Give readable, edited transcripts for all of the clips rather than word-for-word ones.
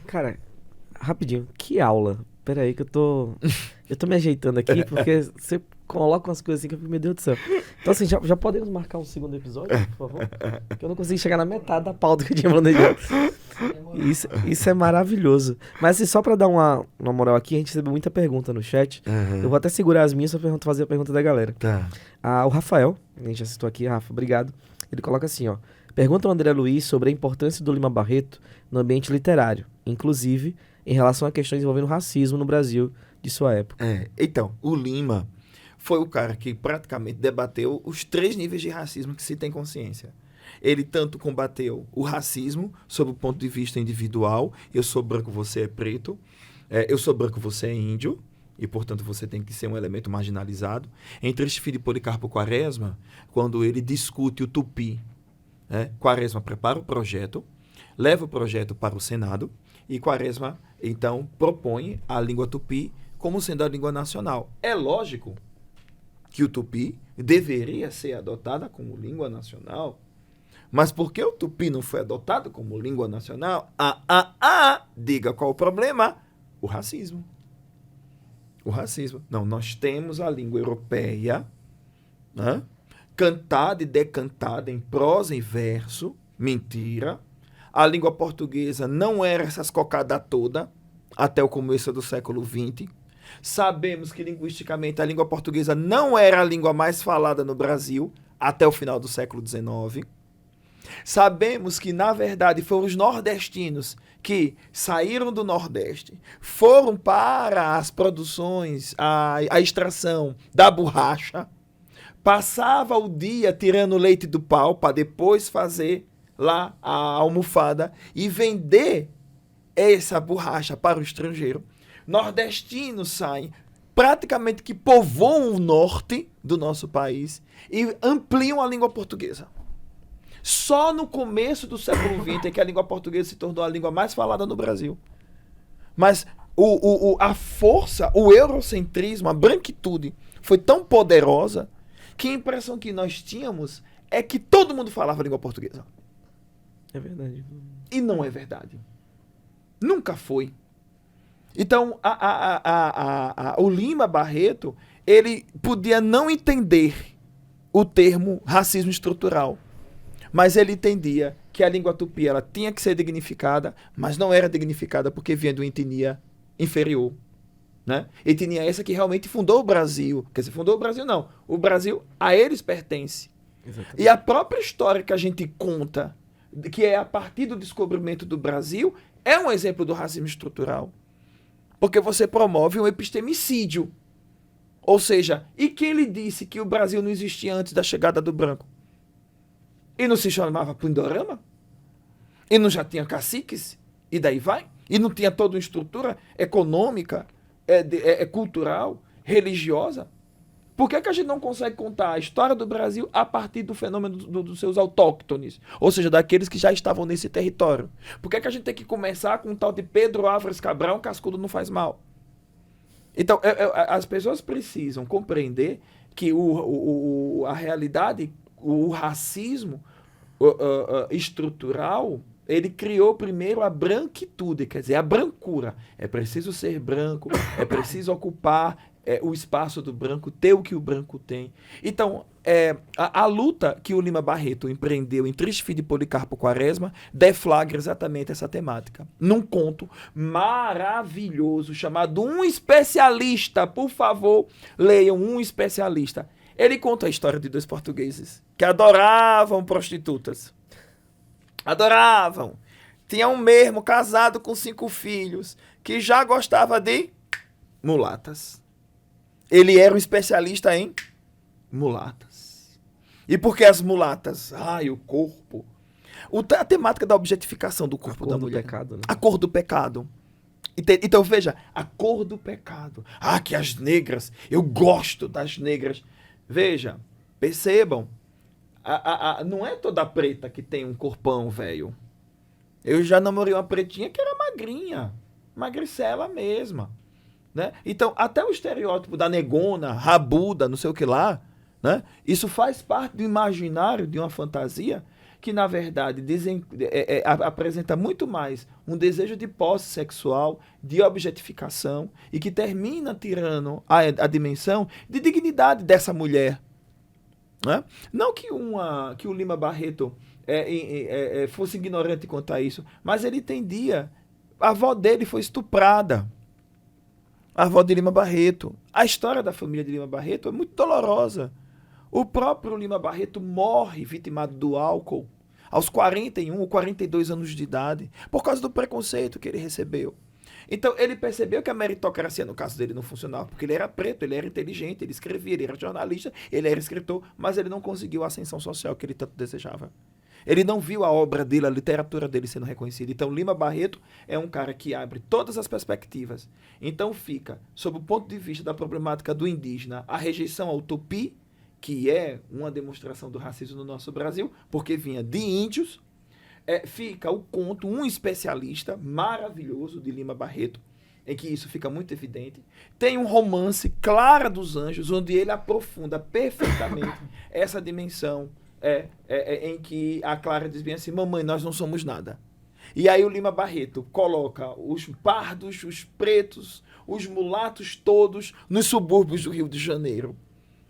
Cara, rapidinho, que aula. Pera aí que eu tô me ajeitando aqui, porque você coloca umas coisas assim que eu fico, meu Deus do céu. Então assim, já podemos marcar um segundo episódio, por favor? Que eu não consegui chegar na metade da pauta que eu tinha planejado. Isso é maravilhoso. Mas assim, só pra dar uma moral aqui, a gente recebeu muita pergunta no chat. Eu vou até segurar as minhas pra fazer a pergunta da galera. Tá. O Rafael, a gente já citou aqui, Rafa, obrigado. Ele coloca assim, ó. Pergunta ao André Luiz sobre a importância do Lima Barreto no ambiente literário, inclusive em relação a questões envolvendo racismo no Brasil de sua época. Então, o Lima foi o cara que praticamente debateu os 3 níveis de racismo que se tem consciência. Ele tanto combateu o racismo sob o ponto de vista individual, eu sou branco, você é preto, eu sou branco, você é índio, e, portanto, você tem que ser um elemento marginalizado. Em Triste Fim de Policarpo Quaresma, quando ele discute o tupi, Quaresma prepara o projeto, leva o projeto para o Senado, e Quaresma, então, propõe a língua tupi como sendo a língua nacional. É lógico que o tupi deveria ser adotada como língua nacional, mas por que o tupi não foi adotado como língua nacional? Diga qual o problema? O racismo. O racismo. Não, nós temos a língua europeia, né, cantada e decantada em prosa e verso. Mentira. A língua portuguesa não era essas cocadas toda até o começo do século XX. Sabemos que, linguisticamente, a língua portuguesa não era a língua mais falada no Brasil até o final do século XIX. Sabemos que, na verdade, foram os nordestinos que saíram do Nordeste, foram para as produções, a extração da borracha, passava o dia tirando leite do pau para depois fazer lá a almofada e vender essa borracha para o estrangeiro. Nordestinos saem, praticamente que povoam o norte do nosso país e ampliam a língua portuguesa. Só no começo do século XX é que a língua portuguesa se tornou a língua mais falada no Brasil. Mas a força, o eurocentrismo, a branquitude foi tão poderosa que a impressão que nós tínhamos é que todo mundo falava a língua portuguesa. É verdade. E não é verdade. Nunca foi. Então, o Lima Barreto, ele podia não entender o termo racismo estrutural, mas ele entendia que a língua tupi ela tinha que ser dignificada, mas não era dignificada porque vinha de uma etnia inferior. Né? Etnia essa que realmente fundou o Brasil. Quer dizer, fundou o Brasil não. O Brasil a eles pertence. Exatamente. E a própria história que a gente conta, que é a partir do descobrimento do Brasil, é um exemplo do racismo estrutural. Porque você promove um epistemicídio. Ou seja, e quem lhe disse que o Brasil não existia antes da chegada do branco? E não se chamava Pindorama? E não já tinha caciques? E daí vai? E não tinha toda uma estrutura econômica, cultural, religiosa? Por que a gente não consegue contar a história do Brasil a partir do fenômeno dos seus autóctones? Ou seja, daqueles que já estavam nesse território. Por que a gente tem que começar com o tal de Pedro Álvares Cabral, um cascudo não faz mal? Então, as pessoas precisam compreender que a realidade, o racismo estrutural, ele criou primeiro a branquitude, quer dizer, a brancura. É preciso ser branco, é preciso ocupar o espaço do branco, ter o que o branco tem. Então, a luta que o Lima Barreto empreendeu em Triste Fim de Policarpo Quaresma deflagra exatamente essa temática. Num conto maravilhoso chamado Um Especialista. Por favor, leiam Um Especialista. Ele conta a história de 2 portugueses que adoravam prostitutas. Adoravam. Tinha um mesmo casado com 5 filhos que já gostava de mulatas. Ele era um especialista em mulatas. E por que as mulatas? O corpo. A temática da objetificação do corpo da mulher. A cor do pecado, né? A cor do pecado. Então, veja, a cor do pecado. Que as negras, eu gosto das negras. Veja, percebam, não é toda preta que tem um corpão, velho. Eu já namorei uma pretinha que era magrinha, magricela mesma, né? Então, até o estereótipo da negona, rabuda, não sei o que lá, né? Isso faz parte do imaginário de uma fantasia que na verdade apresenta muito mais um desejo de posse sexual, de objetificação, e que termina tirando a dimensão de dignidade dessa mulher. Né? Não que o Lima Barreto fosse ignorante quanto a isso, mas ele entendia. A avó dele foi estuprada. A avó de Lima Barreto. A história da família de Lima Barreto é muito dolorosa. O próprio Lima Barreto morre vitimado do álcool aos 41 ou 42 anos de idade, por causa do preconceito que ele recebeu. Então, ele percebeu que a meritocracia, no caso dele, não funcionava, porque ele era preto, ele era inteligente, ele escrevia, ele era jornalista, ele era escritor, mas ele não conseguiu a ascensão social que ele tanto desejava. Ele não viu a obra dele, a literatura dele sendo reconhecida. Então, Lima Barreto é um cara que abre todas as perspectivas. Então, fica, sob o ponto de vista da problemática do indígena, a rejeição ao tupi, que é uma demonstração do racismo no nosso Brasil, porque vinha de índios. Fica o conto, um especialista maravilhoso de Lima Barreto, em que isso fica muito evidente. Tem um romance, Clara dos Anjos, onde ele aprofunda perfeitamente essa dimensão em que a Clara diz bem assim: mamãe, nós não somos nada. E aí o Lima Barreto coloca os pardos, os pretos, os mulatos todos nos subúrbios do Rio de Janeiro,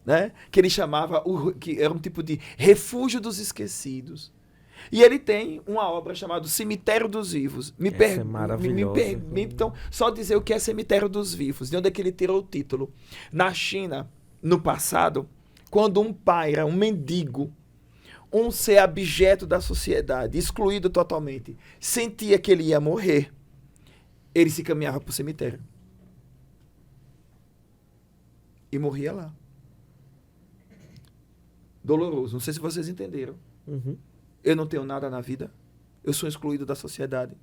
né? Que ele chamava, que era um tipo de refúgio dos esquecidos. E ele tem uma obra chamada Cemitério dos Vivos. É maravilhoso. Então, só dizer o que é Cemitério dos Vivos, de onde é que ele tirou o título. Na China, no passado, quando um pai era um mendigo, um ser abjeto da sociedade, excluído totalmente, sentia que ele ia morrer, ele se caminhava para o cemitério. E morria lá. Doloroso. Não sei se vocês entenderam. Uhum. Eu não tenho nada na vida. Eu sou excluído da sociedade.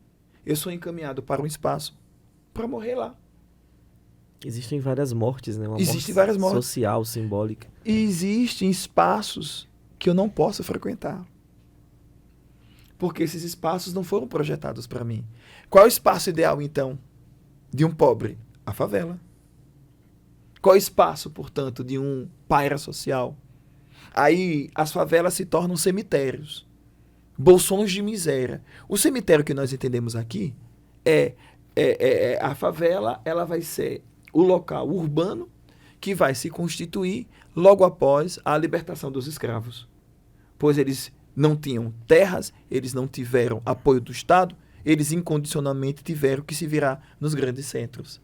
Eu sou encaminhado para um espaço para morrer lá. Existem várias mortes, né? Existem várias mortes. Social, simbólica. E existem espaços que eu não posso frequentar. Porque esses espaços não foram projetados para mim. Qual é o espaço ideal, então, de um pobre? A favela. Qual é o espaço, portanto, de um paira social? Aí as favelas se tornam cemitérios. Bolsões de miséria. O cemitério que nós entendemos aqui a favela, ela vai ser o local urbano que vai se constituir logo após a libertação dos escravos. Pois eles não tinham terras, eles não tiveram apoio do Estado, eles incondicionalmente tiveram que se virar nos grandes centros.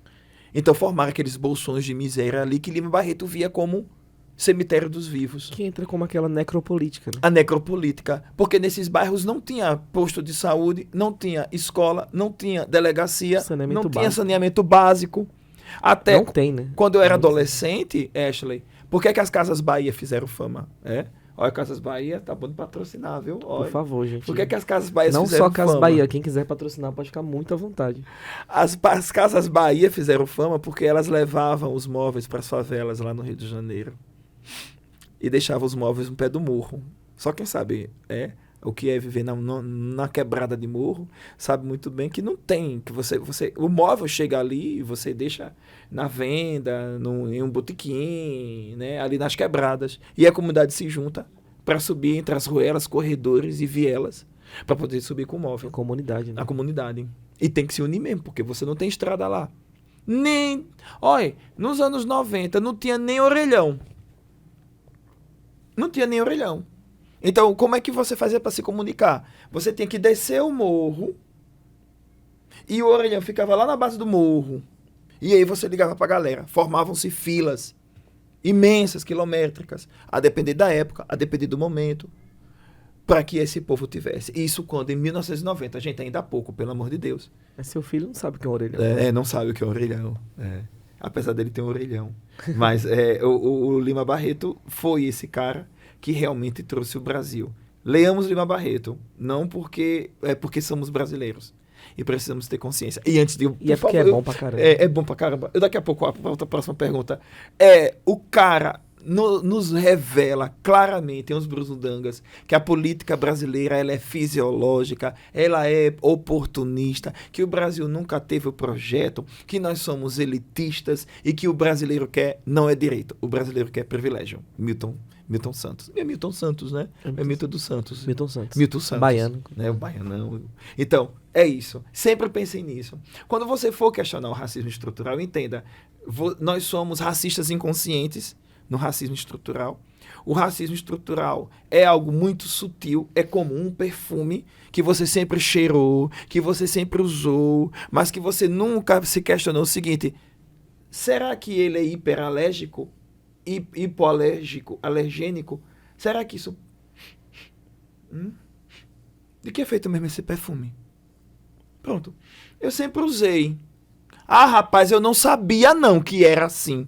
Então formaram aqueles bolsões de miséria ali que Lima Barreto via como cemitério dos vivos. Que entra como aquela necropolítica, né? A necropolítica. Porque nesses bairros não tinha posto de saúde, não tinha escola, não tinha delegacia, não tinha saneamento básico. Até não tem, né? Quando eu era adolescente, Ashley, por que as Casas Bahia fizeram fama? Olha, Casas Bahia, tá bom de patrocinar, viu? Olha. Por favor, gente. Por que as Casas Bahia não fizeram fama? Não só Casas Bahia, quem quiser patrocinar pode ficar muito à vontade. As Casas Bahia fizeram fama porque elas levavam os móveis para as favelas lá no Rio de Janeiro. E deixavam os móveis no pé do morro. Só quem sabe o que é viver na quebrada de morro, sabe muito bem que não tem. Que o móvel chega ali e você deixa na venda, em um botequim, né, ali nas quebradas. E a comunidade se junta para subir entre as ruelas, corredores e vielas, para poder subir com o móvel. A comunidade, né? A comunidade. E tem que se unir mesmo, porque você não tem estrada lá. Olha, nos anos 90 não tinha nem orelhão. Não tinha nem orelhão. Então, como é que você fazia para se comunicar? Você tinha que descer o morro e o orelhão ficava lá na base do morro. E aí você ligava para a galera. Formavam-se filas imensas, quilométricas, a depender da época, a depender do momento, para que esse povo tivesse. Isso quando, em 1990, a gente ainda há pouco, pelo amor de Deus. Mas seu filho não sabe o que é um orelhão. Não sabe o que é um orelhão. Apesar dele ter um orelhão. Mas o Lima Barreto foi esse cara que realmente trouxe o Brasil. Leamos Lima Barreto, não porque somos brasileiros e precisamos ter consciência. E antes de... E porque é bom pra caramba. É bom pra caramba. Daqui a pouco, a próxima pergunta. O cara nos revela claramente, em Os Brusundangas, que a política brasileira ela é fisiológica, ela é oportunista, que o Brasil nunca teve o projeto, que nós somos elitistas e que o brasileiro quer, não é direito, o brasileiro quer privilégio. Milton Santos. É Milton Santos, né? É Milton dos Santos. Milton Santos. Milton Santos. Baiano. Né? O baianão. Então, é isso. Sempre pensei nisso. Quando você for questionar o racismo estrutural, entenda, nós somos racistas inconscientes no racismo estrutural. O racismo estrutural é algo muito sutil, é como um perfume que você sempre cheirou, que você sempre usou, mas que você nunca se questionou o seguinte: será que ele é hiperalérgico? Hipoalérgico, alergênico? Será que isso... De que é feito mesmo esse perfume? Pronto. Eu sempre usei. Ah, rapaz, eu não sabia não que era assim.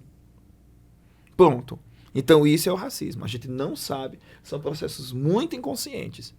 Pronto. Então isso é o racismo. A gente não sabe. São processos muito inconscientes.